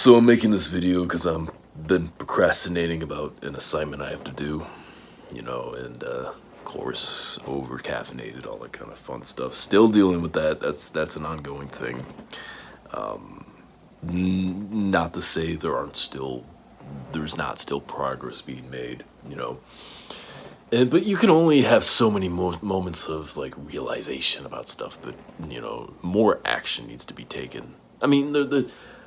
So I'm making this video because I'm been procrastinating about an assignment I have to do, and of course over caffeinated, all that kind of fun stuff. Still dealing with that. That's an ongoing thing. Not to say there's not still progress being made, but you can only have so many moments of like realization about stuff. But more action needs to be taken. I mean,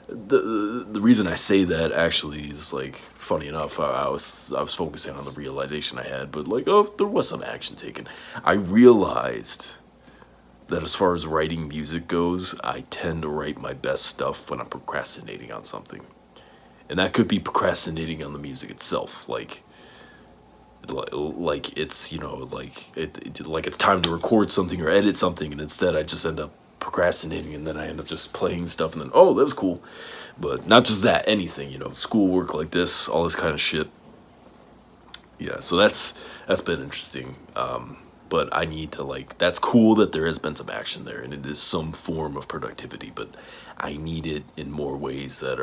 the reason I say that actually is like funny enough. I was focusing on the realization I had, but like, oh, there was some action taken. I realized that as far as writing music goes, I tend to write my best stuff when I'm procrastinating on something, and that could be procrastinating on the music itself, like it's like it's time to record something or edit something, and instead I just end up procrastinating, and then I end up just playing stuff, and then, oh, that was cool. But not just that, anything, schoolwork like this, all this kind of shit. Yeah, so that's been interesting. But I need to, like, that's cool that there has been some action there, and it is some form of productivity, but I need it in more ways that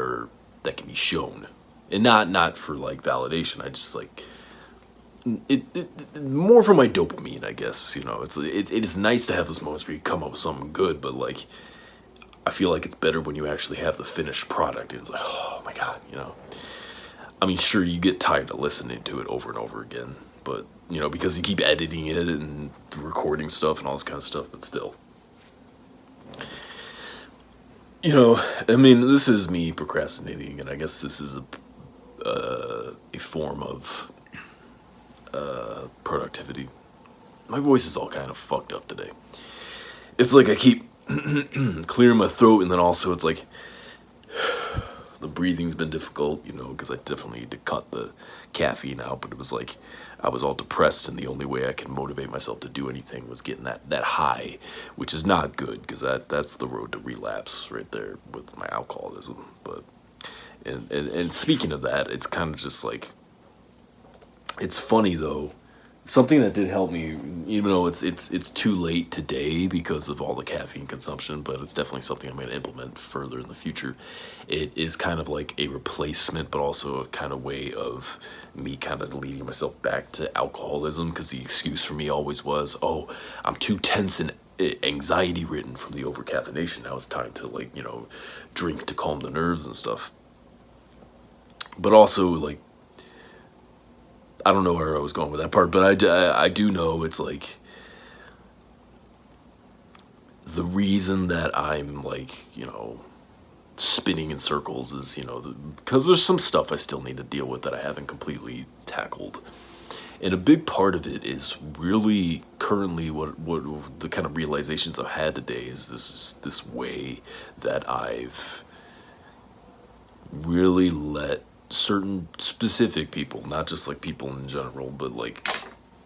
can be shown, and not for like validation. I just like it more for my dopamine, I guess. It is nice to have those moments where you come up with something good, but like, I feel like it's better when you actually have the finished product, and it's like, oh my god. I mean, sure, you get tired of listening to it over and over again, but because you keep editing it and recording stuff and all this kind of stuff, but still, I mean, this is me procrastinating, and I guess this is a form of productivity. My voice is all kind of fucked up today. It's like I keep clearing my throat, and then also it's like the breathing's been difficult, because I definitely need to cut the caffeine out. But it was like I was all depressed, and the only way I can motivate myself to do anything was getting that high, which is not good, because that's the road to relapse right there with my alcoholism. But and speaking of that, it's kind of just like, it's funny though. Something that did help me, even though it's too late today because of all the caffeine consumption, but it's definitely something I'm going to implement further in the future. It is kind of like a replacement, but also a kind of way of me kind of leading myself back to alcoholism, because the excuse for me always was, oh, I'm too tense and anxiety ridden from the overcaffeination. Now it's time to, like, drink to calm the nerves and stuff. But also, like, I don't know where I was going with that part, but I do know it's like the reason that I'm like, spinning in circles is, because there's some stuff I still need to deal with that I haven't completely tackled. And a big part of it is really currently what the kind of realizations I've had today is this way that I've really let certain specific people, not just like people in general, but like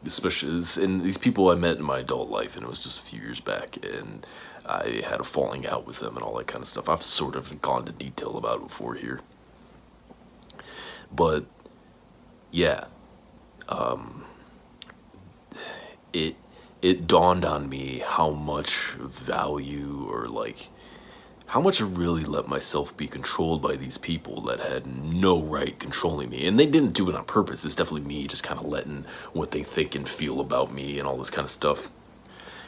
especially in these people I met in my adult life, and it was just a few years back, and I had a falling out with them and all that kind of stuff. I've sort of gone into detail about it before here, but yeah, it dawned on me how much value, or like how much I really let myself be controlled by these people that had no right controlling me. And they didn't do it on purpose. It's definitely me just kind of letting what they think and feel about me and all this kind of stuff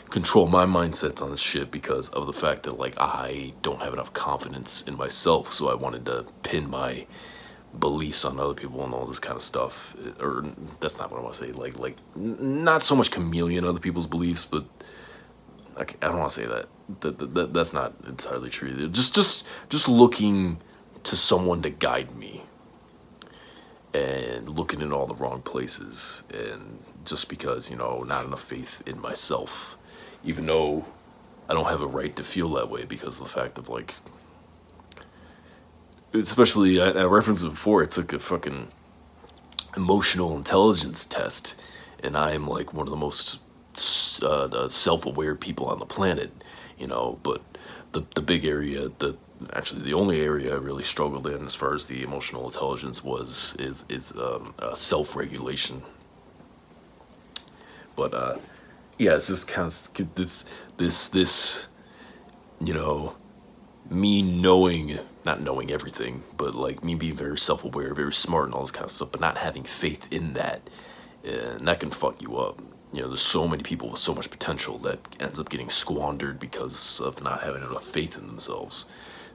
control my mindset on this shit, because of the fact that, like, I don't have enough confidence in myself, so I wanted to pin my beliefs on other people and all this kind of stuff. Or that's not what I want to say. Like not so much chameleon other people's beliefs, but I don't want to say that. That's not entirely true. Just looking to someone to guide me, and looking in all the wrong places, and just because, not enough faith in myself, even though I don't have a right to feel that way, because of the fact of, like, especially, I referenced it before, I took a fucking emotional intelligence test, and I am like one of the most the self-aware people on the planet, but the big area, actually the only area I really struggled in as far as the emotional intelligence is self-regulation. But yeah, it's just kind of this me knowing not knowing everything, but like me being very self-aware, very smart and all this kind of stuff, but not having faith in that, and that can fuck you up. You know, there's so many people with so much potential that ends up getting squandered because of not having enough faith in themselves.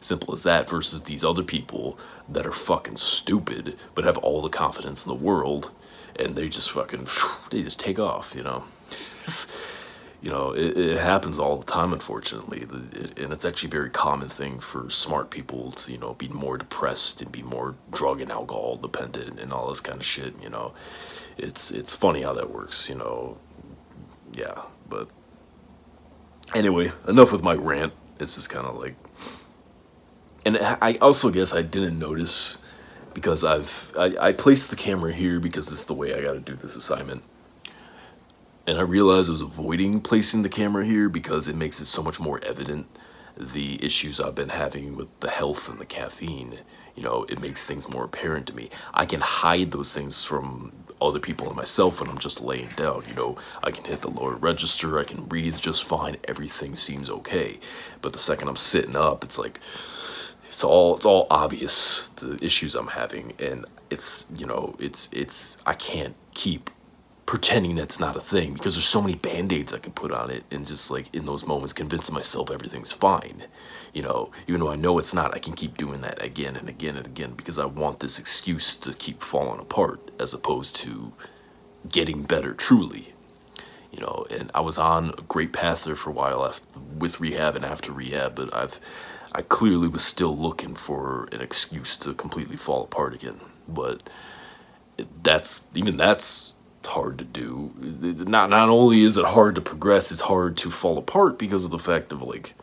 Simple as that, versus these other people that are fucking stupid but have all the confidence in the world, and they just fucking, they just take off, you know. You know, it happens all the time, unfortunately, and it's actually a very common thing for smart people to, you know, be more depressed and be more drug and alcohol dependent and all this kind of shit. You know, it's funny how that works. You know, yeah. But anyway, enough with my rant. It's just kind of like, and I also guess I didn't notice because I placed the camera here because it's the way I got to do this assignment. And I realized I was avoiding placing the camera here because it makes it so much more evident the issues I've been having with the health and the caffeine. You know, it makes things more apparent to me. I can hide those things from other people and myself when I'm just laying down. You know, I can hit the lower register, I can breathe just fine, everything seems okay. But the second I'm sitting up, it's like, it's all obvious, the issues I'm having, and it's, you know, it's I can't keep pretending that's not a thing because there's so many band-aids I can put on it, and just like in those moments convincing myself everything's fine. You know, even though I know it's not, I can keep doing that again and again and again because I want this excuse to keep falling apart as opposed to getting better truly. You know, and I was on a great path there for a while with rehab and after rehab, but I clearly was still looking for an excuse to completely fall apart again. But that's hard to do. Not only is it hard to progress, it's hard to fall apart because of the fact of like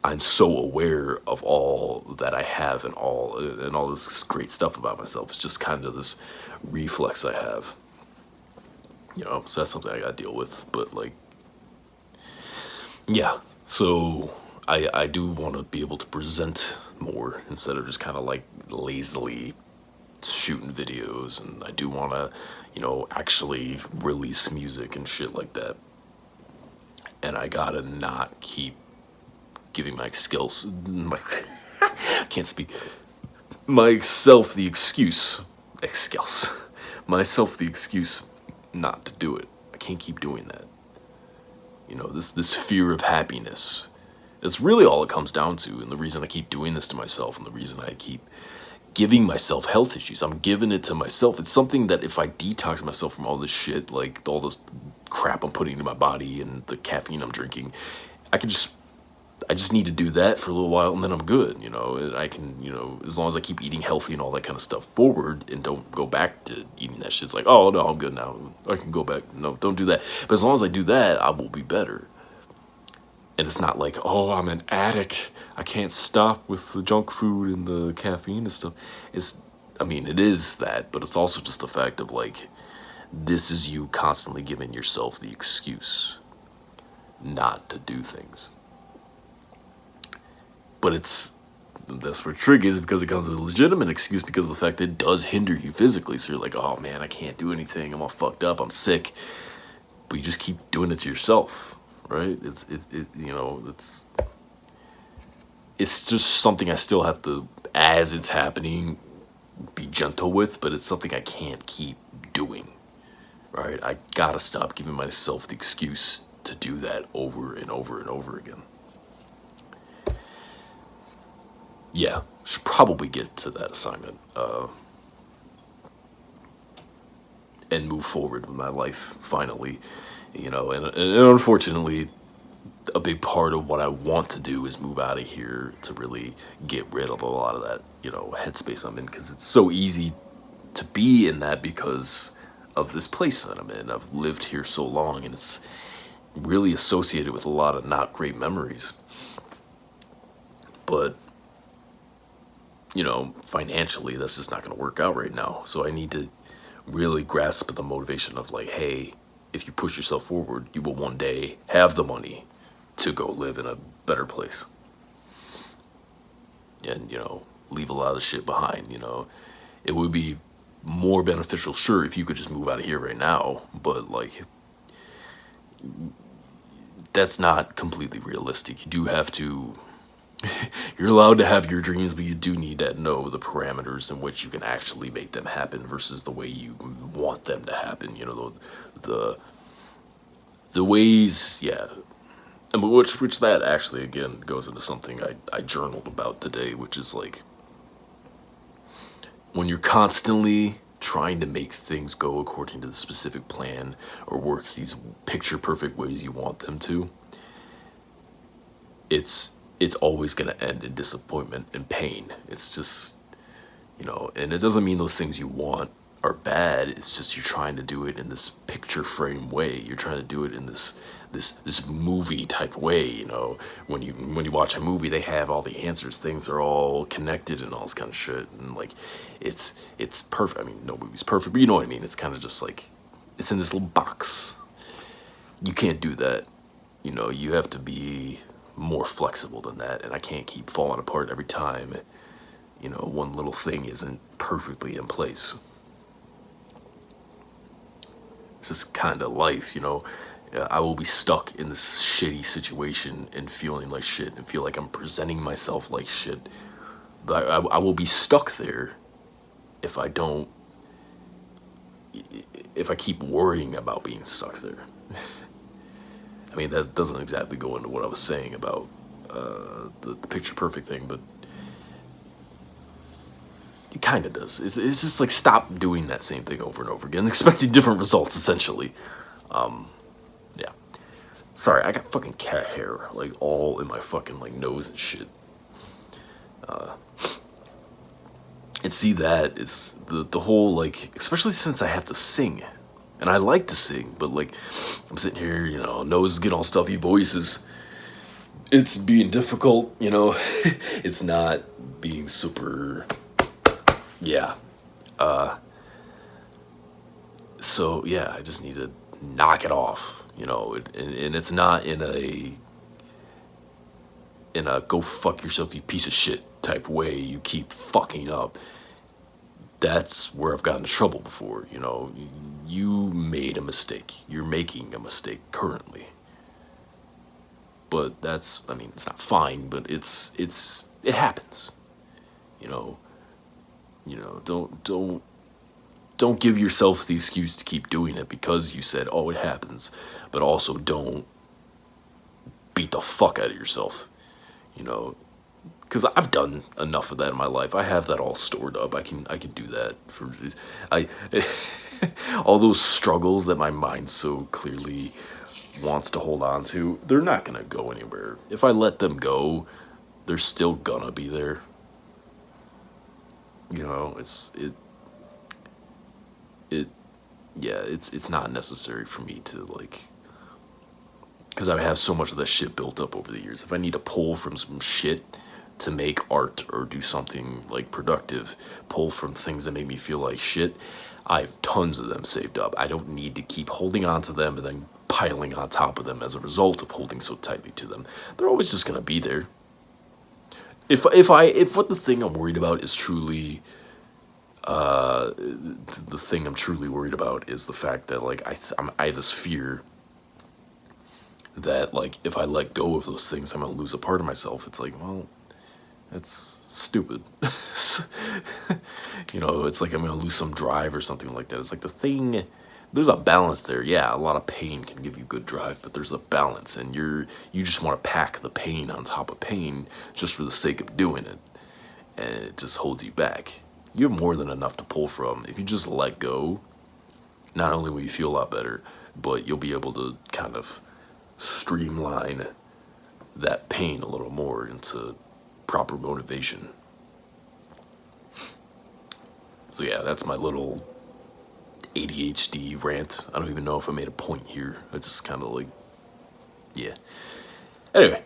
I'm so aware of all that I have and all this great stuff about myself. It's just kind of this reflex I have. You know, so that's something I gotta deal with. But like, yeah. So I do want to be able to present more instead of just kind of like lazily shooting videos, and I do want to, you know, actually release music and shit like that. And I gotta not keep giving my skills, I can't speak, myself the excuse, myself the excuse not to do it. I can't keep doing that. You know, this fear of happiness. That's really all it comes down to, and the reason I keep doing this to myself, and the reason I keep giving myself health issues. I'm giving it to myself. It's something that if I detox myself from all this shit, like all this crap I'm putting into my body and the caffeine I'm drinking, I just need to do that for a little while and then I'm good, you know. And I can, you know, as long as I keep eating healthy and all that kind of stuff forward and don't go back to eating that shit. It's like, oh no, I'm good now, I can go back. No, don't do that. But as long as I do that, I will be better. And it's not like, oh, I'm an addict, I can't stop with the junk food and the caffeine and stuff. I mean, it is that, but it's also just the fact of like, this is you constantly giving yourself the excuse not to do things. But that's where tricky is, because it comes with a legitimate excuse because of the fact that it does hinder you physically. So you're like, oh man, I can't do anything, I'm all fucked up, I'm sick. But you just keep doing it to yourself, right? You know, it's just something I still have to, as it's happening, be gentle with, but it's something I can't keep doing, right? I gotta stop giving myself the excuse to do that over and over and over again. Yeah, should probably get to that assignment and move forward with my life finally, you know. And unfortunately, a big part of what I want to do is move out of here to really get rid of a lot of that, you know, headspace I'm in, because it's so easy to be in that because of this place that I'm in. I've lived here so long, and it's really associated with a lot of not great memories. But you know, financially, that's just not going to work out right now. So I need to really grasp the motivation of like, hey, if you push yourself forward, you will one day have the money to go live in a better place. And, you know, leave a lot of the shit behind, you know. It would be more beneficial, sure, if you could just move out of here right now, but like, that's not completely realistic. You do have to You're allowed to have your dreams, but you do need to know the parameters in which you can actually make them happen versus the way you want them to happen. You know, the the ways, yeah. And which that actually again goes into something I journaled about today, which is like when you're constantly trying to make things go according to the specific plan or works these picture perfect ways you want them to, it's always going to end in disappointment and pain. It's just, you know, and it doesn't mean those things you want are bad. It's just you're trying to do it in this picture frame way. You're trying to do it in this movie type way. You know, when you watch a movie, they have all the answers. Things are all connected and all this kind of shit. And like, it's perfect. I mean, no movie's perfect, but you know what I mean. It's kind of just like it's in this little box. You can't do that. You know, you have to be more flexible than that. And I can't keep falling apart every time, you know, one little thing isn't perfectly in place. It's just kind of life, you know. I will be stuck in this shitty situation and feeling like shit and feel like I'm presenting myself like shit. But I will be stuck there if I don't, if I keep worrying about being stuck there. I mean, that doesn't exactly go into what I was saying about the picture perfect thing, but it kind of does. It's just like stop doing that same thing over and over again, expecting different results, essentially. Yeah. Sorry, I got fucking cat hair, like, all in my fucking, like, nose and shit. And see, that is the whole, like, especially since I have to sing. And I like to sing, but, like, I'm sitting here, you know, nose is getting all stuffy, voices. It's being difficult, you know. It's not being super, yeah. So, yeah, I just need to knock it off, you know. And it's not in a go fuck yourself, you piece of shit type way. You keep fucking up. That's where I've gotten into trouble before, you know. You made a mistake. You're making a mistake currently. But that's, I mean, it's not fine, but it happens. You know. Don't give yourself the excuse to keep doing it because you said, "Oh, it happens." But also don't beat the fuck out of yourself. You know, because I've done enough of that in my life. I have that all stored up. I can do that for I all those struggles that my mind so clearly wants to hold on to. They're not gonna go anywhere. If I let them go, they're still gonna be there. You know, it's not necessary for me to, like, because I have so much of that shit built up over the years. If I need to pull from some shit to make art or do something like productive, pull from things that make me feel like shit, I have tons of them saved up. I don't need to keep holding on to them and then piling on top of them as a result of holding so tightly to them. They're always just gonna be there. If what the thing I'm worried about is truly the thing I'm truly worried about is the fact that, like, I have this fear that, like, if I let go of those things, I'm gonna lose a part of myself. It's like, well, that's stupid. You know, it's like I'm gonna lose some drive or something like that. It's like the thing. There's a balance there. Yeah, a lot of pain can give you good drive, but there's a balance, and you just want to pack the pain on top of pain just for the sake of doing it, and it just holds you back. You have more than enough to pull from. If you just let go, not only will you feel a lot better, but you'll be able to kind of streamline that pain a little more into proper motivation. So yeah, that's my little ADHD rant. I don't even know if I made a point here. I just kind of, like, yeah. Anyway,